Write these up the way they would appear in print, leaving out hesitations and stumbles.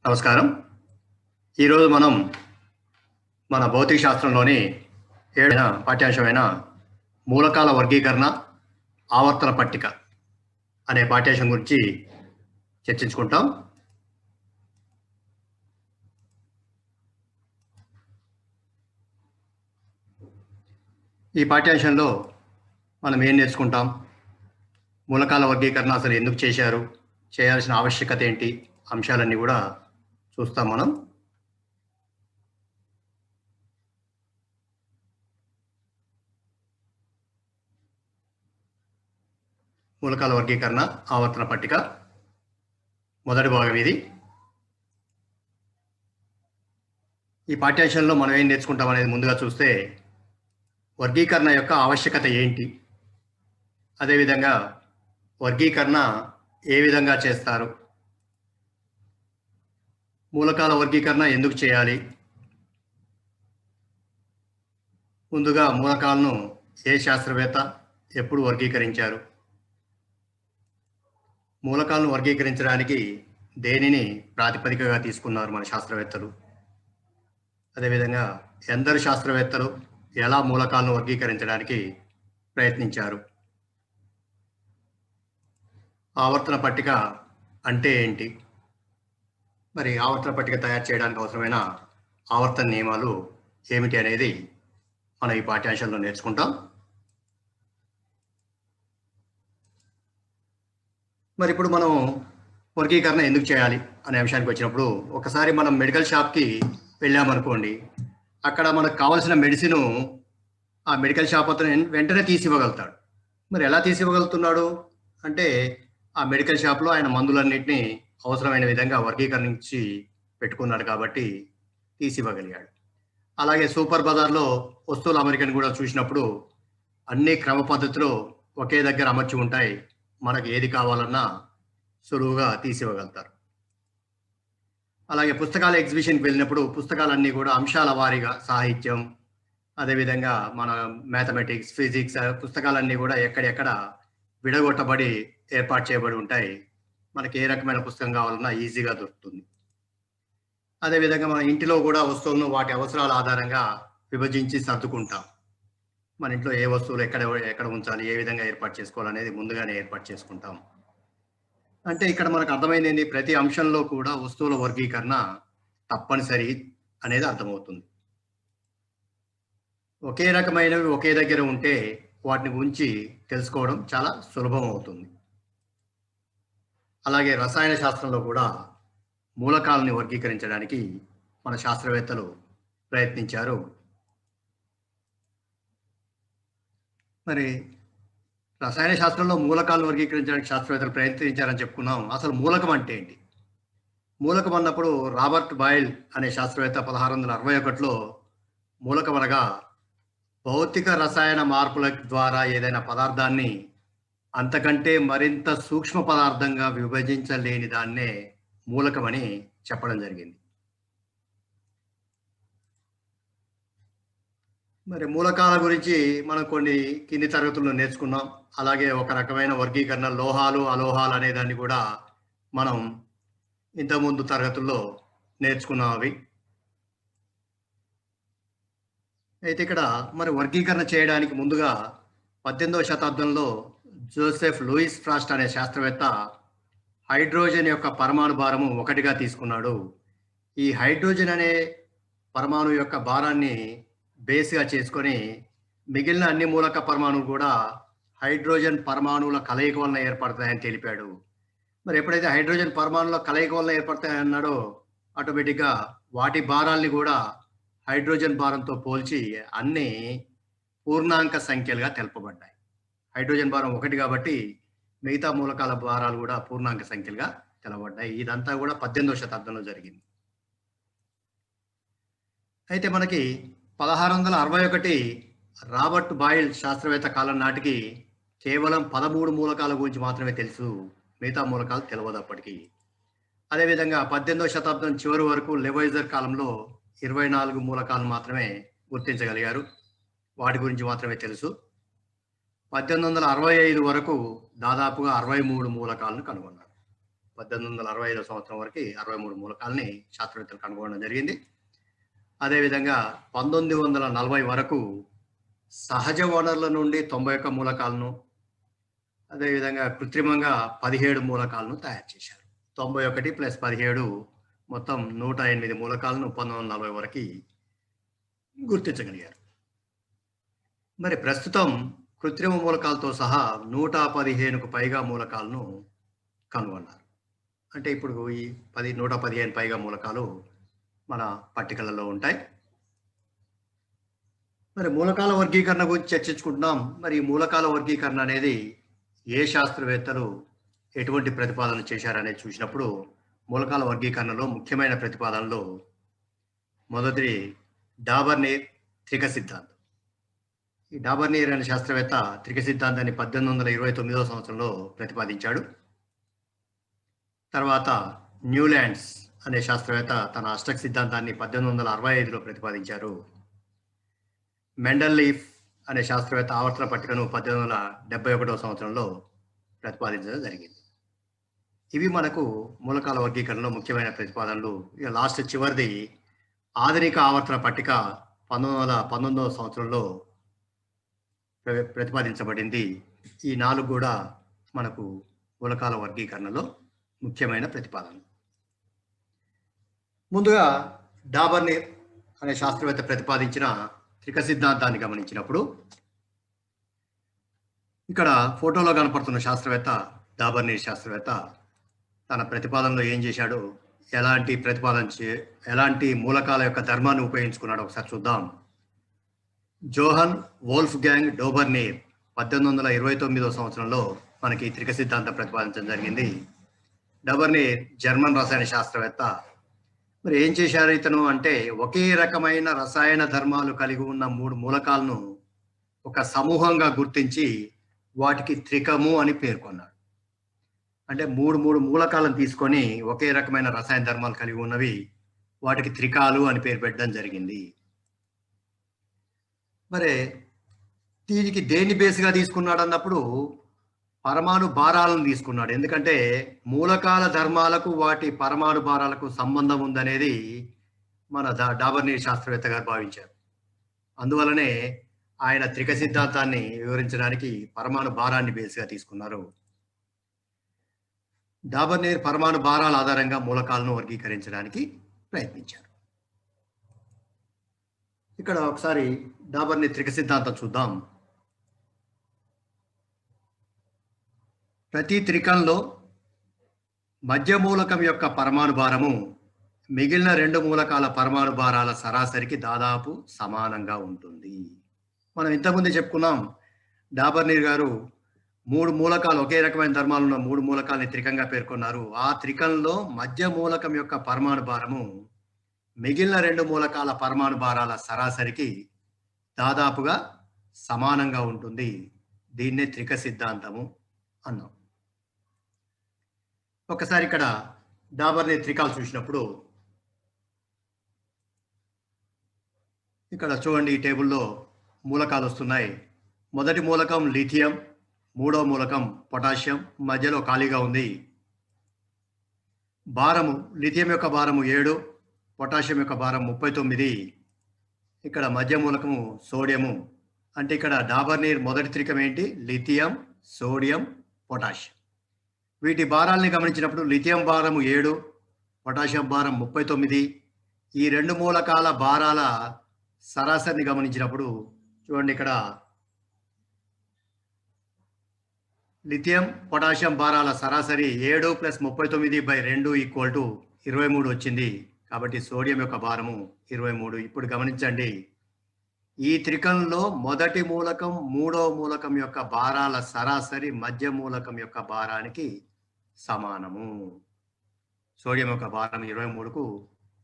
నమస్కారం. ఈరోజు మనం మన భౌతిక శాస్త్రంలోని ఏడైన పాఠ్యాంశమైన మూలకాల వర్గీకరణ, ఆవర్తన పట్టిక అనే పాఠ్యాంశం గురించి చర్చించుకుంటాం. ఈ పాఠ్యాంశంలో మనం ఏం నేర్చుకుంటాం? మూలకాల వర్గీకరణ అసలు ఎందుకు చేశారు? చేయాల్సిన ఆవశ్యకత ఏంటి? అంశాలన్నీ కూడా చూస్తాం మనం. మూలకాల వర్గీకరణ, ఆవర్తన పట్టిక మొదటి భాగం ఇది. ఈ పాఠ్యాంశంలో మనం ఏం నేర్చుకుంటాం అనేది ముందుగా చూస్తే, వర్గీకరణ యొక్క ఆవశ్యకత ఏంటి, అదేవిధంగా వర్గీకరణ ఏ విధంగా చేస్తారు, మూలకాల వర్గీకరణ ఎందుకు చేయాలి, ముందుగా మూలకాలను ఏ శాస్త్రవేత్త ఎప్పుడు వర్గీకరించారు, మూలకాలను వర్గీకరించడానికి దేనిని ప్రాతిపదికగా తీసుకున్నారు మన శాస్త్రవేత్తలు, అదేవిధంగా ఎందరు శాస్త్రవేత్తలు ఎలా మూలకాలను వర్గీకరించడానికి ప్రయత్నించారు, ఆవర్తన పట్టిక అంటే ఏంటి, మరి ఆవర్తన పట్టిక తయారు చేయడానికి అవసరమైన ఆవర్తన నియమాలు ఏమిటి అనేది మనం ఈ పాఠ్యాంశంలో నేర్చుకుంటాం. మరి ఇప్పుడు మనం వర్గీకరణ ఎందుకు చేయాలి అనే అంశానికి వచ్చినప్పుడు, ఒకసారి మనం మెడికల్ షాప్కి వెళ్ళామనుకోండి, అక్కడ మనకు కావాల్సిన మెడిసిన్ ఆ మెడికల్ షాప్ అతను వెంటనే తీసివ్వగలుగుతాడు. మరి ఎలా తీసివ్వగలుగుతున్నాడు అంటే, ఆ మెడికల్ షాప్లో ఆయన మందులన్నింటినీ అవసరమైన విధంగా వర్గీకరించి పెట్టుకున్నాడు కాబట్టి తీసివ్వగలిగాడు. అలాగే సూపర్ బజార్లో వస్తువుల అమరికను కూడా చూసినప్పుడు అన్ని క్రమ పద్ధతిలో ఒకే దగ్గర అమర్చి ఉంటాయి, మనకు ఏది కావాలన్నా సులువుగా తీసివ్వగలుగుతారు. అలాగే పుస్తకాల ఎగ్జిబిషన్కి వెళ్ళినప్పుడు పుస్తకాలన్నీ కూడా అంశాల వారీగా, సాహిత్యం, అదేవిధంగా మన మ్యాథమెటిక్స్, ఫిజిక్స్ పుస్తకాలన్నీ కూడా ఎక్కడెక్కడ విడగొట్టబడి ఏర్పాటు చేయబడి ఉంటాయి. మనకి ఏ రకమైన పుస్తకం కావాలన్నా ఈజీగా దొరుకుతుంది. అదేవిధంగా మన ఇంటిలో కూడా వస్తువులను వాటి అవసరాల ఆధారంగా విభజించి సర్దుకుంటాం. మన ఇంట్లో ఏ వస్తువులు ఎక్కడ ఉంచాలి, ఏ విధంగా ఏర్పాటు చేసుకోవాలనేది ముందుగానే ఏర్పాటు చేసుకుంటాం. అంటే ఇక్కడ మనకు అర్థమైంది ఏంటి, ప్రతి అంశంలో కూడా వస్తువుల వర్గీకరణ తప్పనిసరి అనేది అర్థమవుతుంది. ఒకే రకమైనవి ఒకే దగ్గర ఉంటే వాటిని గురించి తెలుసుకోవడం చాలా సులభం అవుతుంది. అలాగే రసాయన శాస్త్రంలో కూడా మూలకాలని వర్గీకరించడానికి మన శాస్త్రవేత్తలు ప్రయత్నించారు. మరి రసాయన శాస్త్రంలో మూలకాలను వర్గీకరించడానికి శాస్త్రవేత్తలు ప్రయత్నించారని చెప్పుకున్నాం. అసలు మూలకం అంటే ఏంటి? మూలకం అన్నప్పుడు రాబర్ట్ బాయిల్ అనే శాస్త్రవేత్త 1661లో మూలకం అనగా భౌతిక రసాయన మార్పుల ద్వారా ఏదైనా పదార్థాన్ని అంతకంటే మరింత సూక్ష్మ పదార్థంగా విభజించలేని దాన్నే మూలకమని చెప్పడం జరిగింది. మరి మూలకాల గురించి మనం కొన్ని కింది తరగతుల్లో నేర్చుకున్నాం. అలాగే ఒక రకమైన వర్గీకరణ లోహాలు, అలోహాలు అనే దాన్ని కూడా మనం ఇంతకుముందు తరగతుల్లో నేర్చుకున్నాం అవి. అయితే ఇక్కడ మరి వర్గీకరణ చేయడానికి ముందుగా 18వ శతాబ్దంలో జోసెఫ్ లూయిస్ ఫ్రాస్ట్ అనే శాస్త్రవేత్త హైడ్రోజన్ యొక్క పరమాణు భారము 1గా తీసుకున్నాడు. ఈ హైడ్రోజన్ అనే పరమాణు యొక్క భారాన్ని బేస్గా చేసుకొని మిగిలిన అన్ని మూలక పరమాణువులు కూడా హైడ్రోజన్ పరమాణువుల కలయిక వలన ఏర్పడతాయని తెలిపాడు. మరి ఎప్పుడైతే హైడ్రోజన్ పరమాణువుల కలయిక వలన ఏర్పడతాయని అన్నాడో, ఆటోమేటిక్గా వాటి భారాల్ని కూడా హైడ్రోజన్ భారంతో పోల్చి అన్ని పూర్ణాంక సంఖ్యలుగా తెలపబడ్డాయి. హైడ్రోజన్ భారం 1 కాబట్టి మిగతా మూలకాల భారాలు కూడా పూర్ణాంక సంఖ్యలుగా తెలవబడ్డాయి. ఇదంతా కూడా 18వ శతాబ్దంలో జరిగింది. అయితే మనకి 1661 రాబర్ట్ బాయిల్ శాస్త్రవేత్త కాలం నాటికి కేవలం 13 మూలకాల గురించి మాత్రమే తెలుసు, మిగతా మూలకాలు తెలియదు అప్పటికి. అదేవిధంగా 18వ శతాబ్దం చివరి వరకు లెవైజర్ కాలంలో 24 మూలకాలను మాత్రమే గుర్తించగలిగారు, వాటి గురించి మాత్రమే తెలుసు. 1865 వరకు దాదాపుగా 63 మూలకాలను కనుగొన్నారు. 1865 సంవత్సరం వరకు 63 మూలకాలని శాస్త్రవేత్తలు కనుగొనడం జరిగింది. అదేవిధంగా 1940 వరకు సహజ వనరుల నుండి 91 మూలకాలను, అదేవిధంగా కృత్రిమంగా 17 మూలకాలను తయారు చేశారు. 91 ప్లస్ 17 మొత్తం 108 మూలకాలను 1940 వరకు గుర్తించగలిగారు. మరి ప్రస్తుతం కృత్రిమ మూలకాలతో సహా 115కు పైగా మూలకాలను కనుగొన్నారు. అంటే ఇప్పుడు ఈ 115 పైగా మూలకాలు మన పట్టికలలో ఉంటాయి. మరి మూలకాల వర్గీకరణ గురించి చర్చించుకుంటున్నాం. మరి ఈ మూలకాల వర్గీకరణ అనేది ఏ శాస్త్రవేత్తలు ఎటువంటి ప్రతిపాదనలు చేశారనేది చూసినప్పుడు మూలకాల వర్గీకరణలో ముఖ్యమైన ప్రతిపాదనలు మొదటిది డాబర్నీర్ త్రిక సిద్ధాంతం. ఈ డాబర్నీర్ అనే శాస్త్రవేత్త త్రిక సిద్ధాంతాన్ని 1829 సంవత్సరంలో ప్రతిపాదించాడు. తర్వాత న్యూలాండ్స్ అనే శాస్త్రవేత్త తన అష్టక సిద్ధాంతాన్ని 1865లో ప్రతిపాదించారు. మెండెల్లీఫ్ అనే శాస్త్రవేత్త ఆవర్తన పట్టికను 1871 సంవత్సరంలో ప్రతిపాదించడం జరిగింది. ఇవి మనకు మూలకాల వర్గీకరణలో ముఖ్యమైన ప్రతిపాదనలు. ఇక లాస్ట్ చివరిది ఆధునిక ఆవర్తన పట్టిక 1919 సంవత్సరంలో ప్రతిపాదించబడింది. ఈ 4 కూడా మనకు మూలకాల వర్గీకరణలో ముఖ్యమైన ప్రతిపాదనలు. ముందుగా డాబర్నీర్ అనే శాస్త్రవేత్త ప్రతిపాదించిన త్రిక సిద్ధాంతాన్ని గమనించినప్పుడు ఇక్కడ ఫోటోలో కనపడుతున్న శాస్త్రవేత్త డాబర్నీర్ శాస్త్రవేత్త తన ప్రతిపాదనలో ఏం చేశాడో, ఎలాంటి మూలకాల యొక్క ధర్మాన్ని ఉపయోగించుకున్నాడో ఒకసారి చూద్దాం. జోహన్ వోల్ఫ్ గ్యాంగ్ డోబర్నీర్ 1829 సంవత్సరంలో మనకి త్రిక సిద్ధాంతం ప్రతిపాదించడం జరిగింది. డాబర్నీర్ జర్మన్ రసాయన శాస్త్రవేత్త. మరి ఏం చేశారు ఇతను అంటే, ఒకే రకమైన రసాయన ధర్మాలు కలిగి ఉన్న 3 మూలకాలను ఒక సమూహంగా గుర్తించి వాటికి త్రికము అని పేర్కొన్నాడు. అంటే 3 మూలకాలను తీసుకొని ఒకే రకమైన రసాయన ధర్మాలు కలిగి ఉన్నవి వాటికి త్రికాలు అని పేరు పెట్టడం జరిగింది. మరి దీనికి దేన్ని బేస్గా తీసుకున్నాడు అన్నప్పుడు పరమాణు భారాలను తీసుకున్నాడు. ఎందుకంటే మూలకాల ధర్మాలకు వాటి పరమాణు భారాలకు సంబంధం ఉందనేది మన డాబర్నీర్ శాస్త్రవేత్త గారు భావించారు. అందువలనే ఆయన త్రిక సిద్ధాంతాన్ని వివరించడానికి పరమాణు భారాన్ని బేస్గా తీసుకున్నారు. డాబర్నీర్ పరమాణు భారాల ఆధారంగా మూలకాలను వర్గీకరించడానికి ప్రయత్నించారు. ఇక్కడ ఒకసారి డాబర్నీర్ త్రిక సిద్ధాంతం చూద్దాం. ప్రతి త్రికంలో మధ్య మూలకం యొక్క పరమాణు భారము మిగిలిన 2 మూలకాల పరమాణు భారాల సరాసరికి దాదాపు సమానంగా ఉంటుంది. మనం ఇంతకుముందే చెప్పుకున్నాం, డాబర్నీర్ గారు 3 మూలకాలు, ఒకే రకమైన ధర్మాలు ఉన్న 3 మూలకాలని త్రికంగా పేర్కొన్నారు. ఆ త్రికంలో మధ్య మూలకం యొక్క పరమాణు భారము మిగిలిన 2 మూలకాల పరమాణు భారాల సరాసరికి దాదాపుగా సమానంగా ఉంటుంది. దీన్నే త్రిక సిద్ధాంతము అన్నాం. ఒకసారి ఇక్కడ డాబర్నీర్ త్రికాలు చూసినప్పుడు ఇక్కడ చూడండి, ఈ టేబుల్లో మూలకాలు వస్తున్నాయి. మొదటి మూలకం లిథియం, మూడో మూలకం పొటాషియం, మధ్యలో ఖాళీగా ఉంది. భారము, లిథియం యొక్క భారము 7, పొటాషియం యొక్క భారం 39. ఇక్కడ మధ్య మూలకము సోడియము. అంటే ఇక్కడ డాబర్నీర్ మొదటి త్రికం ఏంటి? Lithium, sodium, potassium. వీటి భారాల్ని గమనించినప్పుడు లిథియం భారము 7, పొటాషియం భారం 39. ఈ 2 మూలకాల భారాల సరాసరిని గమనించినప్పుడు చూడండి, ఇక్కడ లిథియం పొటాషియం భారాల సరాసరి 7 + 39/2 = 23 వచ్చింది. కాబట్టి సోడియం యొక్క భారము 23. ఇప్పుడు గమనించండి, ఈ త్రికంలో మొదటి మూలకం మూడో మూలకం యొక్క భారాల సరాసరి మధ్య మూలకం యొక్క భారానికి సమానము. సోడియం యొక్క భారం 23కు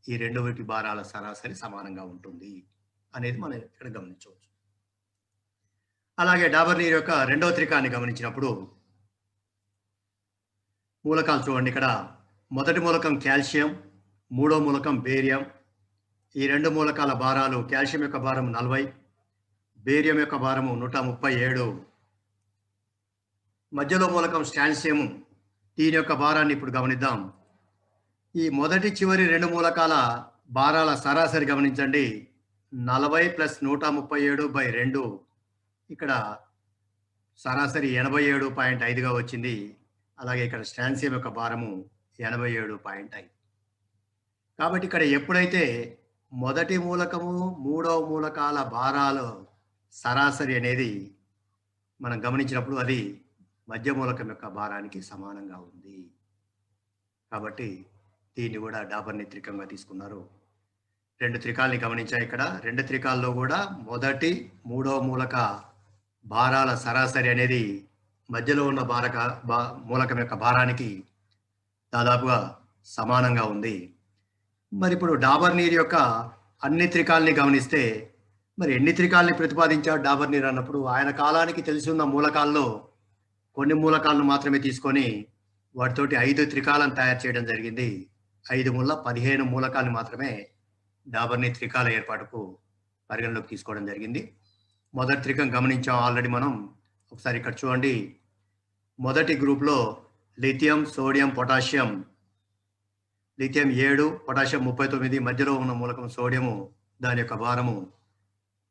ఈ 2 భారాల సరాసరి సమానంగా ఉంటుంది అనేది మనం ఇక్కడ గమనించవచ్చు. అలాగే డాబర్నీర్ యొక్క 2వ త్రికాన్ని గమనించినప్పుడు మూలకాలు చూడండి. ఇక్కడ మొదటి మూలకం కాల్షియం, మూడో మూలకం బేరియం. ఈ 2 మూలకాల భారాలు, కాల్షియం యొక్క భారం 40, బేరియం యొక్క భారము 137. మధ్యలో మూలకం స్ట్రాన్షియం, దీని యొక్క భారాన్ని ఇప్పుడు గమనిద్దాం. ఈ మొదటి చివరి 2 మూలకాల భారాల సరాసరి గమనించండి. 40 + 137/2 ఇక్కడ సరాసరి 87.5గా వచ్చింది. అలాగే ఇక్కడ స్ట్రాన్సియం యొక్క భారము 87.5. కాబట్టి ఇక్కడ ఎప్పుడైతే మొదటి మూలకము, మూడవ మూలకాల భారాలు సరాసరి అనేది మనం గమనించినప్పుడు అది మధ్య మూలకం యొక్క భారానికి సమానంగా ఉంది. కాబట్టి దీన్ని కూడా డాబర్ని త్రికంగా తీసుకున్నారు. 2 త్రికాల్ని గమనించా ఇక్కడ. 2 త్రికాల్లో కూడా మొదటి, మూడవ మూలక భారాల సరాసరి అనేది మధ్యలో ఉన్న మూలకం యొక్క భారానికి దాదాపుగా సమానంగా ఉంది. మరి ఇప్పుడు డాబర్నీర్ యొక్క అన్ని త్రికాల్ని గమనిస్తే మరి ఎన్ని త్రికాల్ని ప్రతిపాదించాడు డాబర్నీర్ అన్నప్పుడు ఆయన కాలానికి తెలిసి ఉన్న మూలకాల్లో కొన్ని మూలకాలను మాత్రమే తీసుకొని వాటితోటి 5 త్రికాలను తయారు చేయడం జరిగింది. 5 ముళ్ళ 15 మూలకాలను మాత్రమే డాబర్నీర్ త్రికాల ఏర్పాటుకు పరిగణలోకి తీసుకోవడం జరిగింది. మొదటి త్రికం గమనించాం ఆల్రెడీ మనం. ఒకసారి ఇక్కడ చూడండి. మొదటి గ్రూప్లో lithium, sodium, potassium. Lithium 7, potassium 39, మధ్యలో ఉన్న మూలకం సోడియము, దాని యొక్క భారము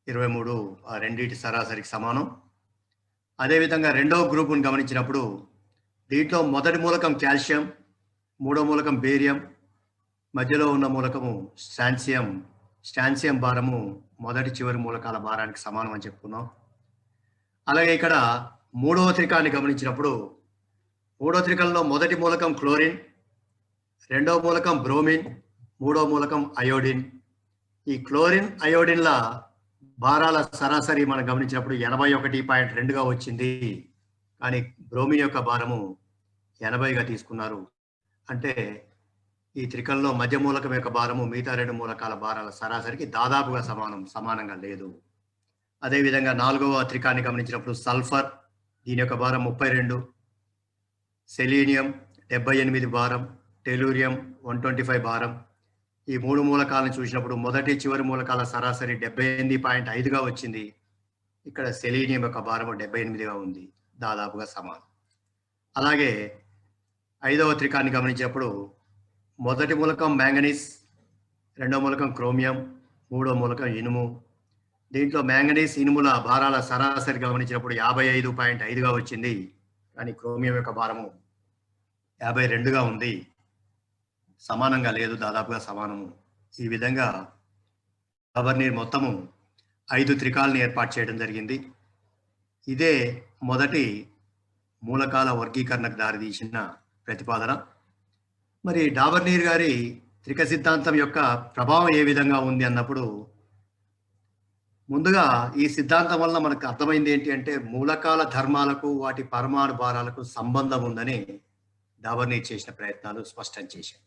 23, ఆ రెండింటి సరాసరికి సమానం. అదేవిధంగా రెండవ గ్రూపును గమనించినప్పుడు దీంట్లో మొదటి మూలకం కాల్షియం, మూడో మూలకం బేరియం, మధ్యలో ఉన్న మూలకము స్ట్రాన్సియం. స్ట్రాన్సియం భారము మొదటి చివరి మూలకాల భారానికి సమానం అని చెప్పుకున్నాం. అలాగే ఇక్కడ మూడవ త్రికాన్ని గమనించినప్పుడు మూడవ త్రికంలో మొదటి మూలకం క్లోరిన్, రెండవ మూలకం బ్రోమిన్, మూడవ మూలకం అయోడిన్. ఈ క్లోరిన్, అయోడిన్ల భారాల సరాసరి మనం గమనించినప్పుడు 81.2గా వచ్చింది. కానీ బ్రోమిన్ యొక్క భారము 80గా తీసుకున్నారు. అంటే ఈ త్రికంలో మధ్య మూలకం యొక్క భారము మిగతా 2 మూలకాల భారాల సరాసరికి దాదాపుగా సమానంగా లేదు. అదేవిధంగా 4వ త్రికాన్ని గమనించినప్పుడు సల్ఫర్, దీని యొక్క భారం 32, సెలీనియం 78 భారం, టెలూరియం 125 భారం. ఈ 3 మూలకాలను చూసినప్పుడు మొదటి చివరి మూలకాల సరాసరి 78.5గా వచ్చింది. ఇక్కడ సెలీనియం యొక్క భారము 78గా ఉంది, దాదాపుగా సమానం. అలాగే 5వ త్రికాన్ని గమనించినప్పుడు మొదటి మూలకం మ్యాంగనీస్, రెండవ మూలకం క్రోమియం, మూడవ మూలకం ఇనుము. దీంట్లో మ్యాంగనీస్, ఇనుముల భారాల సరాసరి గమనించినప్పుడు 55.5గా వచ్చింది. కానీ క్రోమియం యొక్క భారము 52గా ఉంది, సమానంగా లేదు, దాదాపుగా సమానము. ఈ విధంగా డాబర్నీర్ మొత్తము 5 త్రికాలను ఏర్పాటు చేయడం జరిగింది. ఇదే మొదటి మూలకాల వర్గీకరణకు దారితీసిన ప్రతిపాదన. మరి డాబర్నీర్ గారి త్రిక సిద్ధాంతం యొక్క ప్రభావం ఏ విధంగా ఉంది అన్నప్పుడు ముందుగా ఈ సిద్ధాంతం వల్ల మనకు అర్థమైంది ఏంటి అంటే మూలకాల ధర్మాలకు వాటి పరమాణు భారాలకు సంబంధం ఉందని డాబర్నీర్ చేసిన ప్రయత్నాలు స్పష్టం చేశాయి.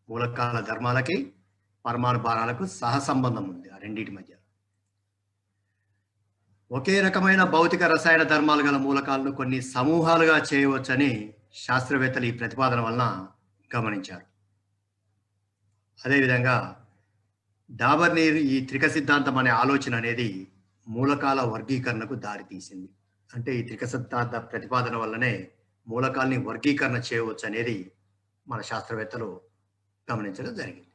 మూలకాల ధర్మాలకి పరమాణు భారాలకు సహసంబంధం ఉంది ఆ రెండింటి మధ్య. ఒకే రకమైన భౌతిక రసాయన ధర్మాలు గల మూలకాలను కొన్ని సమూహాలుగా చేయవచ్చని శాస్త్రవేత్తలు ఈ ప్రతిపాదన వలన గమనించారు. అదేవిధంగా డాబర్నీర్ ఈ త్రిక సిద్ధాంతం అనే ఆలోచన అనేది మూలకాల వర్గీకరణకు దారితీసింది. అంటే ఈ త్రిక సిద్ధాంత ప్రతిపాదన వల్లనే మూలకాల్ని వర్గీకరణ చేయవచ్చు అనేది మన శాస్త్రవేత్తలు గమనించడం జరిగింది.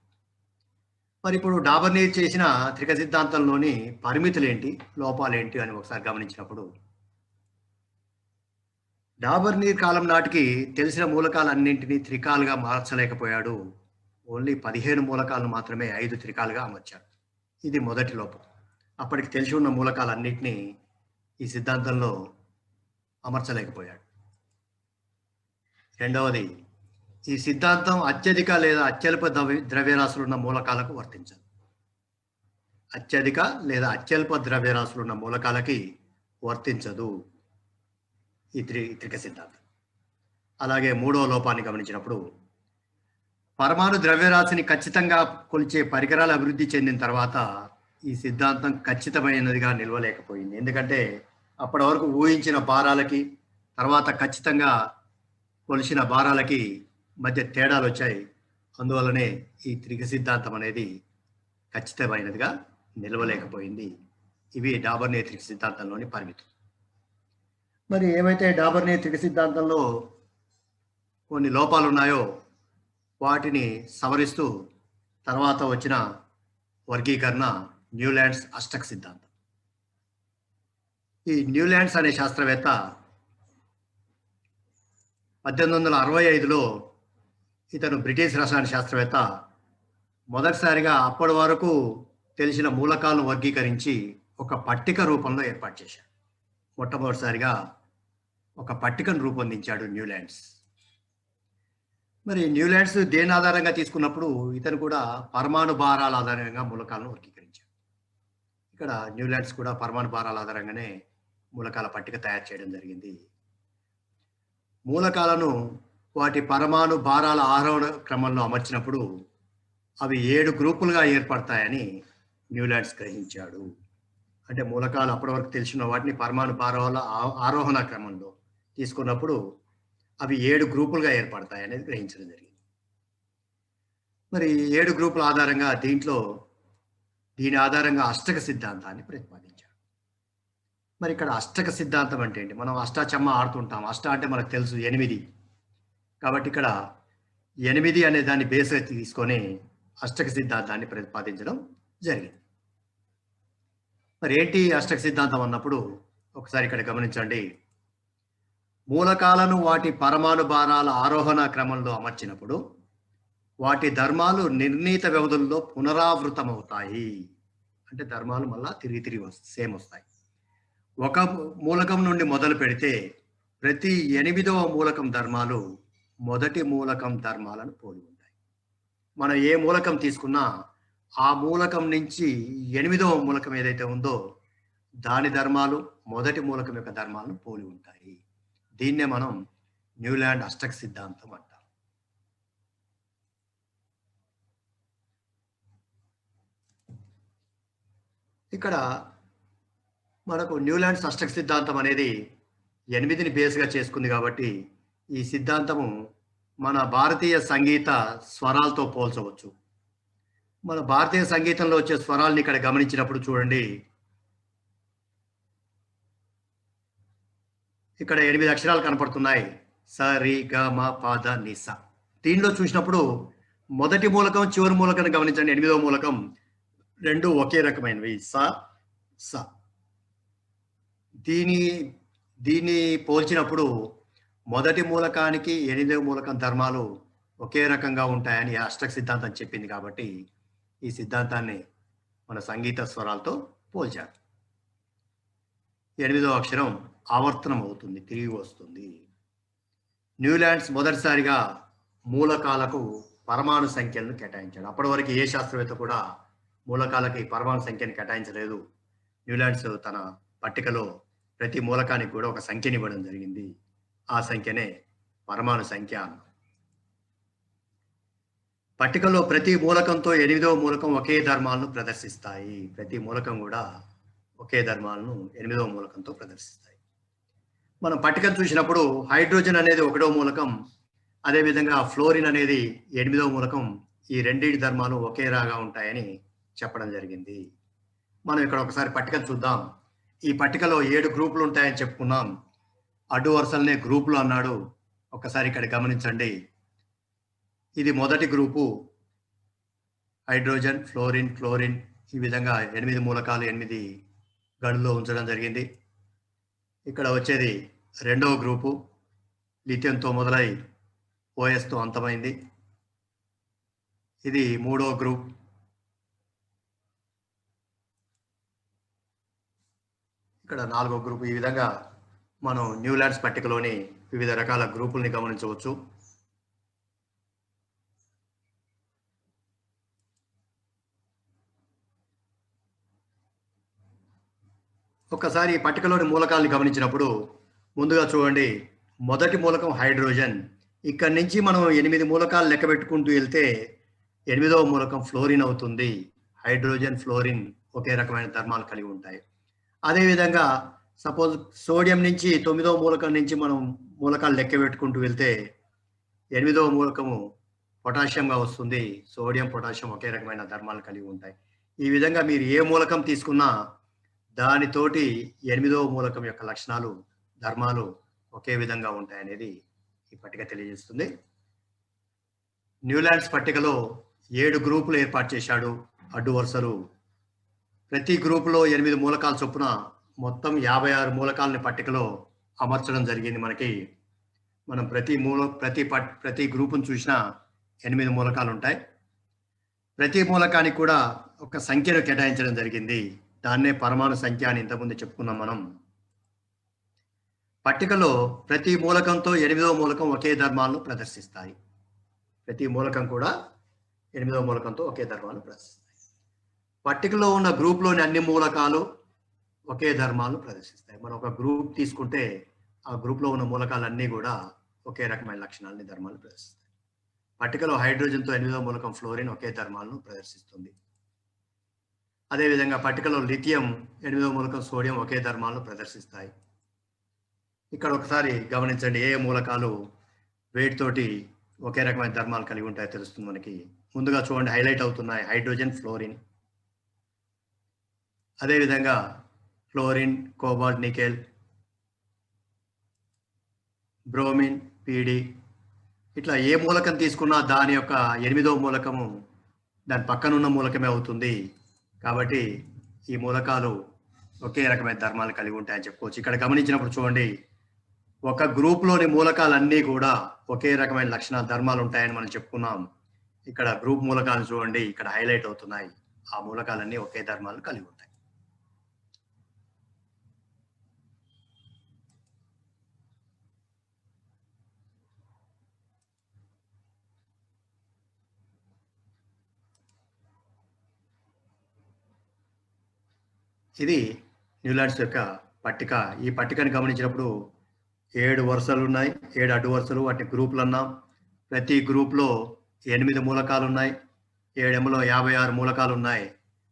మరి ఇప్పుడు డాబర్నీర్ చేసిన త్రిక సిద్ధాంతంలోని పరిమితులు ఏంటి, లోపాలు ఏంటి అని ఒకసారి గమనించినప్పుడు డాబర్నీర్ కాలం నాటికి తెలిసిన మూలకాలన్నింటినీ త్రికాలుగా మార్చలేకపోయాడు. ఓన్లీ 15 మూలకాలను మాత్రమే 5 త్రికాలుగా అమర్చాడు. ఇది మొదటి లోపం. అప్పటికి తెలిసి ఉన్న మూలకాలన్నింటినీ ఈ సిద్ధాంతంలో అమర్చలేకపోయాడు. రెండవది, ఈ సిద్ధాంతం అత్యధిక లేదా అత్యల్ప ద్రవ్యరాశులున్న మూలకాలకు వర్తించదు. అత్యధిక లేదా అత్యల్ప ద్రవ్యరాశులున్న మూలకాలకి వర్తించదు ఈ త్రిక సిద్ధాంతం. అలాగే మూడవ లోపాన్ని గమనించినప్పుడు పరమాణు ద్రవ్యరాశిని ఖచ్చితంగా కొలిచే పరికరాలు అభివృద్ధి చెందిన తర్వాత ఈ సిద్ధాంతం ఖచ్చితమైనదిగా నిలవలేకపోయింది. ఎందుకంటే అప్పటి వరకు ఊహించిన భారాలకి తర్వాత ఖచ్చితంగా కొలిచిన భారాలకి మధ్య తేడాలు వచ్చాయి. అందువల్లనే ఈ త్రిక సిద్ధాంతం అనేది ఖచ్చితమైనదిగా నిలవలేకపోయింది. ఇవి డాబర్నీర్ త్రిక సిద్ధాంతంలోని పరిమితులు. మరి ఏమైతే డాబర్నీర్ త్రిక సిద్ధాంతంలో కొన్ని లోపాలు ఉన్నాయో వాటిని సవరిస్తూ తర్వాత వచ్చిన వర్గీకరణ న్యూలాండ్స్ అష్టక సిద్ధాంతం. ఈ న్యూలాండ్స్ అనే శాస్త్రవేత్త 1865లో ఇతను బ్రిటిష్ రసాయన శాస్త్రవేత్త మొదటిసారిగా అప్పటి వరకు తెలిసిన మూలకాలను వర్గీకరించి ఒక పట్టిక రూపంలో ఏర్పాటు చేశాడు. మొట్టమొదటిసారిగా ఒక పట్టికను రూపొందించాడు న్యూలాండ్స్. మరి న్యూలాండ్స్ దేని ఆధారంగా తీసుకున్నప్పుడు ఇతను కూడా పరమాణు భారాల ఆధారంగా మూలకాలను వర్గీకరించాడు. ఇక్కడ న్యూలాండ్స్ కూడా పరమాణు భారాల ఆధారంగానే మూలకాల పట్టిక తయారు చేయడం జరిగింది. మూలకాలను వాటి పరమాణు భారాల ఆరోహణ క్రమంలో అమర్చినప్పుడు అవి 7 గ్రూపులుగా ఏర్పడతాయని న్యూలాండ్స్ గ్రహించాడు. అంటే మూలకాలు అప్పటి వరకు తెలిసిన వాటిని పరమాణు భారాల ఆరోహణ క్రమంలో తీసుకున్నప్పుడు అవి 7 గ్రూపులుగా ఏర్పడతాయి అనేది గ్రహించడం జరిగింది. మరి 7 గ్రూపుల ఆధారంగా దీని ఆధారంగా అష్టక సిద్ధాంతాన్ని ప్రతిపాదించాడు. మరి ఇక్కడ అష్టక సిద్ధాంతం అంటే ఏంటి? మనం అష్టాచమ్మ ఆడుతుంటాం. అష్ట అంటే మనకు తెలుసు 8. కాబట్టి ఇక్కడ 8 అనే దాన్ని బేస్గా తీసుకొని అష్టక సిద్ధాంతాన్ని ప్రతిపాదించడం జరిగింది. మరి ఏంటి అష్టక సిద్ధాంతం అన్నప్పుడు ఒకసారి ఇక్కడ గమనించండి. మూలకాలను వాటి పరమాణు భారాల ఆరోహణ క్రమంలో అమర్చినప్పుడు వాటి ధర్మాలు నిర్ణీత వ్యవధుల్లో పునరావృతమవుతాయి. అంటే ధర్మాలు మళ్ళా తిరిగి సేమ్ వస్తాయి. ఒక మూలకం నుండి మొదలు పెడితే ప్రతి 8వ మూలకం ధర్మాలు మొదటి మూలకం ధర్మాలను పోలి ఉంటాయి. మనం ఏ మూలకం తీసుకున్నా ఆ మూలకం నుంచి 8వ మూలకం ఏదైతే ఉందో దాని ధర్మాలు మొదటి మూలకం యొక్క ధర్మాలను పోలి ఉంటాయి. దీన్నే మనం న్యూలాండ్ అష్టక సిద్ధాంతం అంటాం. ఇక్కడ మనకు న్యూలాండ్స్ అష్టక సిద్ధాంతం అనేది 8ని బేస్గా చేసుకుంది కాబట్టి ఈ సిద్ధాంతము మన భారతీయ సంగీత స్వరాలతో పోల్చవచ్చు. మన భారతీయ సంగీతంలో వచ్చే స్వరాలని ఇక్కడ గమనించినప్పుడు చూడండి, ఇక్కడ 8 అక్షరాలు కనపడుతున్నాయి. స రి గ మ ప ద ని స. దీనిలో చూసినప్పుడు మొదటి మూలకం చివరి మూలకం గమనించండి. 8వ మూలకం రెండు ఒకే రకమైనవి, స స. దీన్ని పోల్చినప్పుడు మొదటి మూలకానికి 8వ మూలకం ధర్మాలు ఒకే రకంగా ఉంటాయని అష్టక సిద్ధాంతం చెప్పింది. కాబట్టి ఈ సిద్ధాంతాన్ని మన సంగీత స్వరాలతో పోల్చారు. 8వ అక్షరం ఆవర్తనం అవుతుంది, తిరిగి వస్తుంది. న్యూలాండ్స్ మొదటిసారిగా మూలకాలకు పరమాణు సంఖ్యలను కేటాయించాడు. అప్పటి వరకు ఏ శాస్త్రవేత్త కూడా మూలకాలకి పరమాణు సంఖ్యను కేటాయించలేదు. న్యూలాండ్స్ తన పట్టికలో ప్రతి మూలకానికి కూడా ఒక సంఖ్యని ఇవ్వడం జరిగింది. ఆ సంఖ్యనే పరమాణు సంఖ్య అన్నాం. పట్టికలో ప్రతి మూలకంతో 8వ మూలకం ఒకే ధర్మాలను ప్రదర్శిస్తాయి. ప్రతి మూలకం కూడా ఒకే ధర్మాలను 8వ మూలకంతో ప్రదర్శిస్తాయి. మనం పట్టికను చూసినప్పుడు హైడ్రోజన్ అనేది 1వ మూలకం, అదేవిధంగా ఫ్లోరిన్ అనేది 8వ మూలకం. ఈ రెండింటి ధర్మాలు ఒకేలాగా ఉంటాయని చెప్పడం జరిగింది. మనం ఇక్కడ ఒకసారి పట్టికను చూద్దాం. ఈ పట్టికలో 7 గ్రూపులు ఉంటాయని చెప్పుకున్నాం. అడ్డు వరుసలనే గ్రూపులు అన్నాడు. ఒకసారి ఇక్కడ గమనించండి. ఇది మొదటి గ్రూపు హైడ్రోజన్, ఫ్లోరిన్, క్లోరిన్. ఈ విధంగా 8 మూలకాలు 8 గడుల్లో ఉంచడం జరిగింది. ఇక్కడ వచ్చేది రెండవ గ్రూపు, లిథియంతో మొదలై ఓఎస్తో అంతమైంది. ఇది మూడవ గ్రూప్. ఇక్కడ 4వ గ్రూపు. ఈ విధంగా మనం న్యూలాండ్స్ పట్టికలోని వివిధ రకాల గ్రూపుల్ని గమనించవచ్చు. ఒక్కసారి ఈ పట్టికలోని మూలకాలను గమనించినప్పుడు ముందుగా చూడండి, మొదటి మూలకం హైడ్రోజన్. ఇక్కడి నుంచి మనం 8 మూలకాలు లెక్క పెట్టుకుంటూ వెళ్తే 8వ మూలకం ఫ్లోరిన్ అవుతుంది. హైడ్రోజన్, ఫ్లోరిన్ ఒకే రకమైన ధర్మాలు కలిగి ఉంటాయి. అదేవిధంగా సపోజ్ సోడియం నుంచి 9వ మూలకం నుంచి మనం మూలకాలు లెక్క పెట్టుకుంటూ వెళ్తే 8వ మూలకము పొటాషియంగా వస్తుంది. సోడియం, పొటాషియం ఒకే రకమైన ధర్మాలు కలిగి ఉంటాయి. ఈ విధంగా మీరు ఏ మూలకం తీసుకున్నా దానితోటి 8వ మూలకం యొక్క లక్షణాలు, ధర్మాలు ఒకే విధంగా ఉంటాయనేది ఈ పట్టిక తెలియజేస్తుంది. న్యూలాండ్స్ పట్టికలో 7 గ్రూపులు ఏర్పాటు చేశాడు అడ్డు వరుసలు. ప్రతి గ్రూపులో 8 మూలకాల చొప్పున మొత్తం 56 మూలకాలని పట్టికలో అమర్చడం జరిగింది. మనం ప్రతి గ్రూపును చూసినా 8 మూలకాలు ఉంటాయి. ప్రతి మూలకానికి కూడా ఒక సంఖ్యను కేటాయించడం జరిగింది. దాన్నే పరమాణు సంఖ్య అని ఇంతకుముందు చెప్పుకున్నాం మనం. పట్టికలో ప్రతి మూలకంతో 8వ మూలకం ఒకే ధర్మాలను ప్రదర్శిస్తాయి. ప్రతి మూలకం కూడా 8వ మూలకంతో ఒకే ధర్మాలను ప్రదర్శిస్తాయి. పట్టికలో ఉన్న గ్రూప్లోని అన్ని మూలకాలు ఒకే ధర్మాలను ప్రదర్శిస్తాయి. మనం ఒక గ్రూప్ తీసుకుంటే ఆ గ్రూప్లో ఉన్న మూలకాలన్నీ కూడా ఒకే రకమైన లక్షణాలని ధర్మాలను ప్రదర్శిస్తాయి. పట్టికలో హైడ్రోజన్తో 8వ మూలకం ఫ్లోరిన్ ఒకే ధర్మాలను ప్రదర్శిస్తుంది. అదేవిధంగా పట్టికలో లిథియం 8వ మూలకం సోడియం ఒకే ధర్మాలను ప్రదర్శిస్తాయి. ఇక్కడ ఒకసారి గమనించండి, ఏ మూలకాలు వేటితోటి ఒకే రకమైన ధర్మాలు కలిగి ఉంటాయో తెలుస్తుంది మనకి. ముందుగా చూడండి, హైలైట్ అవుతున్నాయి హైడ్రోజన్, ఫ్లోరిన్. అదేవిధంగా fluorine, cobalt, nickel, bromine, PD. ఇట్లా ఏ మూలకం తీసుకున్నా దాని యొక్క 8వ మూలకము దాని పక్కనున్న మూలకమే అవుతుంది. కాబట్టి ఈ మూలకాలు ఒకే రకమైన ధర్మాలు కలిగి ఉంటాయని చెప్పుకోవచ్చు. ఇక్కడ గమనించినప్పుడు చూడండి, ఒక గ్రూప్లోని మూలకాలన్నీ కూడా ఒకే రకమైన లక్షణ ధర్మాలు ఉంటాయని మనం చెప్పుకున్నాం. ఇక్కడ గ్రూప్ మూలకాలు చూడండి, ఇక్కడ హైలైట్ అవుతున్నాయి. ఆ మూలకాలన్నీ ఒకే ధర్మాలు కలిగి ఉంటాయి. ఇది న్యూలాండ్స్ యొక్క పట్టిక. ఈ పట్టికను గమనించినప్పుడు 7 వరుసలు ఉన్నాయి, 7 అడ్డు వరుసలు, వాటిని గ్రూపులు అన్నాం. ప్రతి గ్రూప్లో 8 మూలకాలు ఉన్నాయి. 7Mలో 56 మూలకాలు ఉన్నాయి.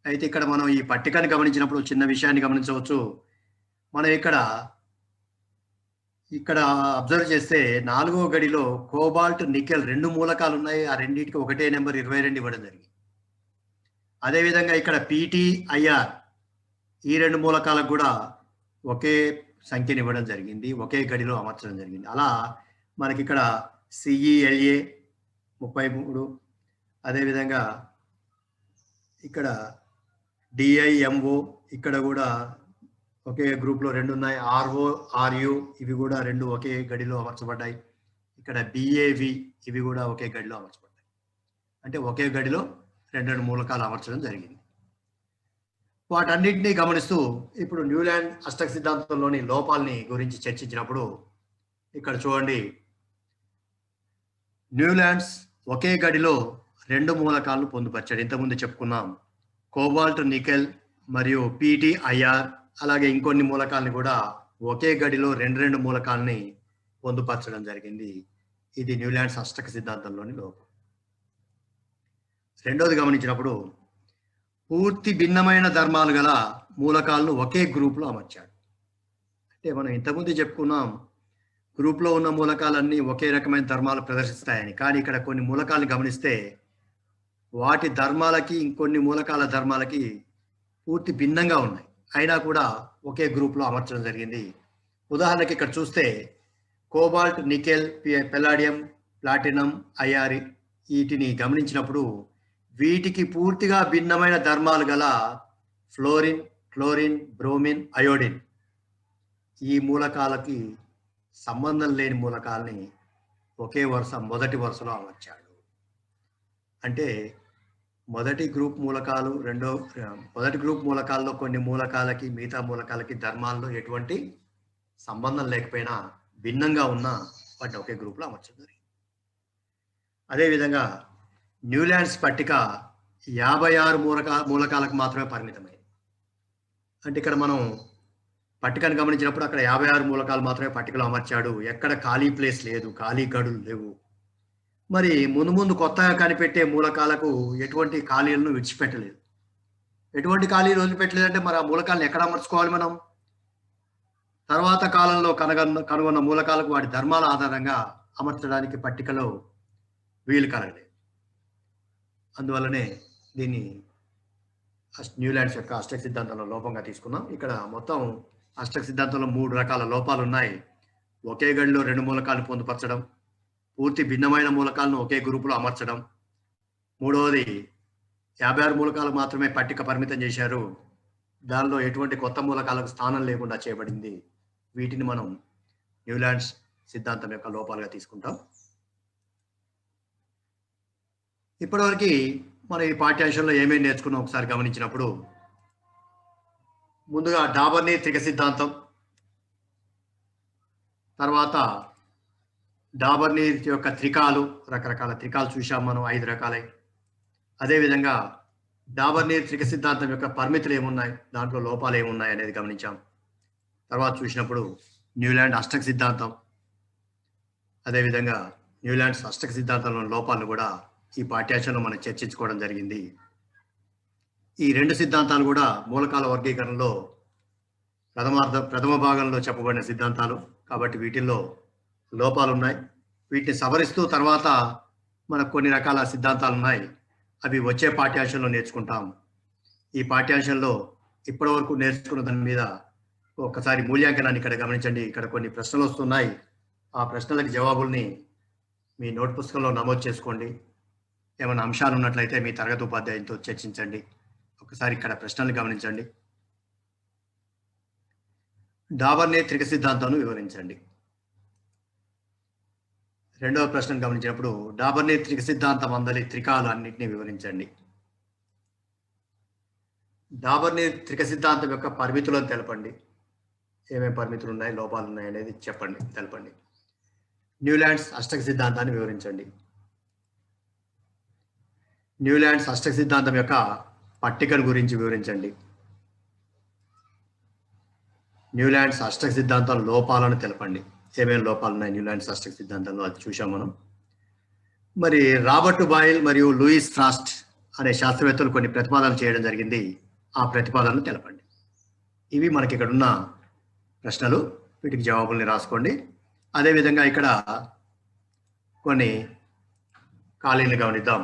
అయితే ఇక్కడ మనం ఈ పట్టికను గమనించినప్పుడు చిన్న విషయాన్ని గమనించవచ్చు. మనం ఇక్కడ అబ్జర్వ్ చేస్తే 4వ గడిలో కోబాల్ట్, నికెల్ 2 మూలకాలు ఉన్నాయి. ఆ రెండింటికి ఒకటే నెంబర్ 22 ఇవ్వడం జరిగింది. అదేవిధంగా ఇక్కడ పీటీ, ఐఆర్ ఈ 2 మూలకాలకు కూడా ఒకే సంఖ్యను ఇవ్వడం జరిగింది, ఒకే గడిలో అమర్చడం జరిగింది. అలా మనకి ఇక్కడ సిఈఎల్ఏ 33, అదేవిధంగా ఇక్కడ డిఐఎంఓ ఇక్కడ కూడా ఒకే గ్రూప్లో 2 ఉన్నాయి. ఆర్ఓ, ఆర్యు ఇవి కూడా 2 ఒకే గడిలో అమర్చబడ్డాయి. ఇక్కడ బిఏవి ఇవి కూడా ఒకే గడిలో అమర్చబడ్డాయి. అంటే ఒకే గడిలో 2 మూలకాలు అమర్చడం జరిగింది. వాటన్నింటినీ గమనిస్తూ ఇప్పుడు న్యూలాండ్ అష్టక సిద్ధాంతంలోని లోపాలని గురించి చర్చించినప్పుడు ఇక్కడ చూడండి, న్యూలాండ్స్ ఒకే గడిలో 2 మూలకాలను పొందుపరిచాడు. ఇంతకుముందు చెప్పుకున్నాం, కోబాల్ట్, నికెల్ మరియు పీటీ, ఐఆర్, అలాగే ఇంకొన్ని మూలకాలని కూడా ఒకే గడిలో 2 మూలకాలని పొందుపరచడం జరిగింది. ఇది న్యూలాండ్స్ అష్టక సిద్ధాంతంలోని లోపం. రెండోది గమనించినప్పుడు పూర్తి భిన్నమైన ధర్మాలు గల మూలకాలను ఒకే గ్రూప్లో అమర్చాడు. అంటే మనం ఇంతకుముందు చెప్పుకున్నాం, గ్రూప్లో ఉన్న మూలకాలన్నీ ఒకే రకమైన ధర్మాలు ప్రదర్శిస్తాయని. కానీ ఇక్కడ కొన్ని మూలకాలను గమనిస్తే వాటి ధర్మాలకి ఇంకొన్ని మూలకాల ధర్మాలకి పూర్తి భిన్నంగా ఉన్నాయి. అయినా కూడా ఒకే గ్రూప్లో అమర్చడం జరిగింది. ఉదాహరణకి ఇక్కడ చూస్తే cobalt, nickel, palladium, platinum, IR వీటిని గమనించినప్పుడు వీటికి పూర్తిగా భిన్నమైన ధర్మాలు గల ఫ్లోరిన్, క్లోరిన్, బ్రోమిన్, అయోడిన్ ఈ మూలకాలకి సంబంధం లేని మూలకాలని ఒకే వరుస మొదటి వరుసలో అమర్చాడు. అంటే మొదటి గ్రూప్ మూలకాల్లో కొన్ని మూలకాలకి మిగతా మూలకాలకి ధర్మాల్లో ఎటువంటి సంబంధం లేకపోయినా భిన్నంగా ఉన్న వాటిని ఒకే గ్రూప్లో అమర్చడం జరిగింది. అదేవిధంగా న్యూలాండ్స్ పట్టిక 56 మూలకాలకు మాత్రమే పరిమితమైంది. అంటే ఇక్కడ మనం పట్టికను గమనించినప్పుడు అక్కడ 56 మూలకాలు మాత్రమే పట్టికలో అమర్చాడు. ఎక్కడ ఖాళీ ప్లేస్ లేదు, ఖాళీ గడులు లేవు. మరి ముందు కొత్తగా కనిపెట్టే మూలకాలకు ఎటువంటి ఖాళీలను విడిచిపెట్టలేదు. ఎటువంటి ఖాళీలు వదిలిపెట్టలేదంటే మరి ఆ మూలకాలను ఎక్కడ అమర్చుకోవాలి మనం? తర్వాత కాలంలో కనుగొన్న మూలకాలకు వాటి ధర్మాల ఆధారంగా అమర్చడానికి పట్టికలో వీలు కలగలేదు. అందువల్లనే దీన్ని న్యూలాండ్స్ యొక్క అష్టక సిద్ధాంతంలో లోపంగా తీసుకున్నాం. ఇక్కడ మొత్తం అష్టక సిద్ధాంతంలో 3 రకాల లోపాలు ఉన్నాయి. ఒకే గడిలో 2 మూలకాలు పొందుపరచడం, పూర్తి భిన్నమైన మూలకాలను ఒకే గ్రూపులో అమర్చడం. మూడవది 56 మూలకాలు మాత్రమే పట్టిక పరిమితం చేశారు. దానిలో ఎటువంటి కొత్త మూలకాలకు స్థానం లేకుండా చేయబడింది. వీటిని మనం న్యూలాండ్స్ సిద్ధాంతం యొక్క లోపాలుగా తీసుకుంటాం. ఇప్పటివరకు మనం ఈ పాఠ్యాంశంలో ఏమేమి నేర్చుకున్నాం ఒకసారి గమనించినప్పుడు, ముందుగా డాబర్నీ త్రిక సిద్ధాంతం, తర్వాత డాబర్నీ యొక్క త్రికాలు, రకరకాల త్రికాలు చూసాం మనం, 5 రకాలై. అదేవిధంగా డాబర్నీ త్రిక సిద్ధాంతం యొక్క పరిమితులు ఏమున్నాయి, దాంట్లో లోపాలు ఏమున్నాయి అనేది గమనించాం. తర్వాత చూసినప్పుడు న్యూలాండ్ అష్టక సిద్ధాంతం, అదేవిధంగా న్యూలాండ్స్ అష్టక సిద్ధాంతంలోని లోపాలను కూడా ఈ పాఠ్యాంశంలో మనం చర్చించుకోవడం జరిగింది. ఈ 2 సిద్ధాంతాలు కూడా మూలకాల వర్గీకరణలో ప్రథమ భాగంలో చెప్పబడిన సిద్ధాంతాలు కాబట్టి వీటిల్లో లోపాలు ఉన్నాయి. వీటిని సవరిస్తూ తర్వాత మనకు కొన్ని రకాల సిద్ధాంతాలు ఉన్నాయి, అవి వచ్చే పాఠ్యాంశంలో నేర్చుకుంటాం. ఈ పాఠ్యాంశంలో ఇప్పటివరకు నేర్చుకున్న దాని మీద ఒకసారి మూల్యాంకనాన్ని ఇక్కడ గమనించండి. ఇక్కడ కొన్ని ప్రశ్నలు వస్తున్నాయి, ఆ ప్రశ్నలకు జవాబుల్ని మీ నోట్ పుస్తకంలో నమోదు చేసుకోండి. ఏమైనా అంశాలు ఉన్నట్లయితే మీ తరగతి ఉపాధ్యాయునితో చర్చించండి. ఒకసారి ఇక్కడ ప్రశ్నలు గమనించండి. డాబర్నీ త్రిక సిద్ధాంతాన్ని వివరించండి. రెండవ ప్రశ్నను గమనించినప్పుడు డాబర్నీ త్రిక సిద్ధాంతం అందలి త్రికాలు అన్నింటినీ వివరించండి. డాబర్నీ త్రిక సిద్ధాంతం యొక్క పరిమితులను తెలపండి. ఏమేమి పరిమితులు ఉన్నాయి, లోపాలు ఉన్నాయి అనేది చెప్పండి, తెలపండి. న్యూలాండ్స్ అష్టక సిద్ధాంతాన్ని వివరించండి. న్యూలాండ్స్ అష్టక సిద్ధాంతం యొక్క పట్టికను గురించి వివరించండి. న్యూలాండ్స్ అష్టక సిద్ధాంతం లోపాలను తెలపండి. ఏమేమి లోపాలు ఉన్నాయి న్యూలాండ్స్ అష్టక సిద్ధాంతంలో, అది చూసాం మనం. మరి రాబర్ట్ బాయిల్ మరియు లూయిస్ ఫ్రాస్ట్ అనే శాస్త్రవేత్తలు కొన్ని ప్రతిపాదనలు చేయడం జరిగింది, ఆ ప్రతిపాదనలు తెలపండి. ఇవి మనకి ఇక్కడ ఉన్న ప్రశ్నలు, వీటికి జవాబుల్ని రాసుకోండి. అదేవిధంగా ఇక్కడ కొన్ని ఖాళీలు గమనిద్దాం.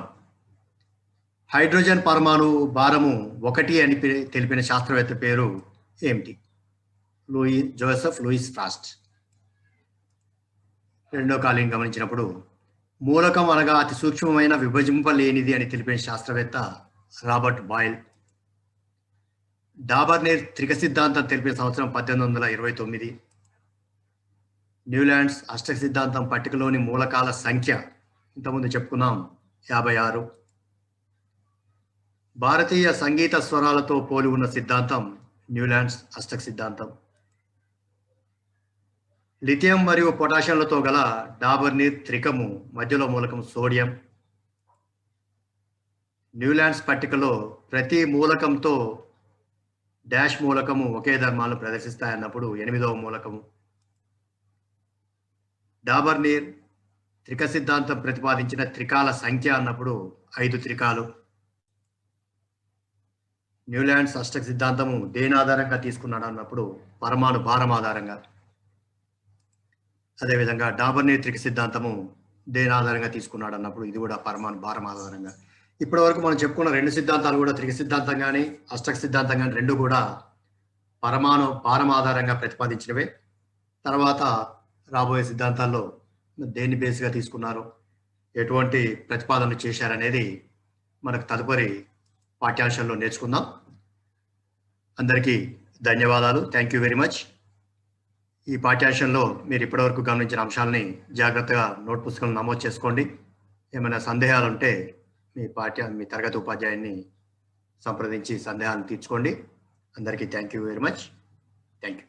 హైడ్రోజన్ పరమాణు భారము 1 అని తెలిపిన శాస్త్రవేత్త పేరు ఏమిటి? Joseph Louis Frost. రెండో ఖాళీని గమనించినప్పుడు మూలకం అనగా అతి సూక్ష్మమైన విభజింపలేనిది అని తెలిపిన శాస్త్రవేత్త రాబర్ట్ బాయిల్. డాబర్నీ త్రిక సిద్ధాంతం తెలిపిన సంవత్సరం 1829. న్యూలాండ్స్ అష్టక సిద్ధాంతం పట్టికలోని మూలకాల సంఖ్య ఇంతకుముందు చెప్పుకున్నాం 56. భారతీయ సంగీత స్వరాలతో పోలి ఉన్న సిద్ధాంతం న్యూలాండ్స్ అష్టక సిద్ధాంతం. లిథియం మరియు పొటాషియంలతో గల డాబర్నీ త్రికము మధ్యలో మూలకం సోడియం. న్యూలాండ్స్ పట్టికలో ప్రతి మూలకంతో డాష్ మూలకము ఒకే ధర్మాలను ప్రదర్శిస్తాయన్నప్పుడు 8వ మూలకము. డాబర్నీ త్రిక సిద్ధాంతం ప్రతిపాదించిన త్రికాల సంఖ్య అన్నప్పుడు 5 త్రికాలు. న్యూలాండ్స్ అష్టక సిద్ధాంతము దేని ఆధారంగా తీసుకున్నాడు అన్నప్పుడు పరమాణు భారం ఆధారంగా. అదేవిధంగా డాబర్నీ త్రిక సిద్ధాంతము దేని ఆధారంగా తీసుకున్నాడు అన్నప్పుడు ఇది కూడా పరమాణు భారం ఆధారంగా. ఇప్పటి వరకు మనం చెప్పుకున్న 2 సిద్ధాంతాలు కూడా, త్రిక సిద్ధాంతం కానీ అష్టక సిద్ధాంతం కానీ, 2 కూడా పరమాణు భారం ఆధారంగా ప్రతిపాదించినవే. తర్వాత రాబోయే సిద్ధాంతాల్లో దేన్ని బేస్గా తీసుకున్నారు, ఎటువంటి ప్రతిపాదనలు చేశారనేది మనకు తదుపరి పాఠ్యాంశంలో నేర్చుకుందాం. అందరికీ ధన్యవాదాలు. Thank you very much. ఈ పాఠ్యాంశంలో మీరు ఇప్పటివరకు గమనించిన అంశాలని జాగ్రత్తగా నోట్ పుస్తకంలో నమోదు చేసుకోండి. ఏమైనా సందేహాలు ఉంటే మీ తరగతి ఉపాధ్యాయుని సంప్రదించి సందేహాలను తీర్చుకోండి. అందరికీ thank you very much. Thank you.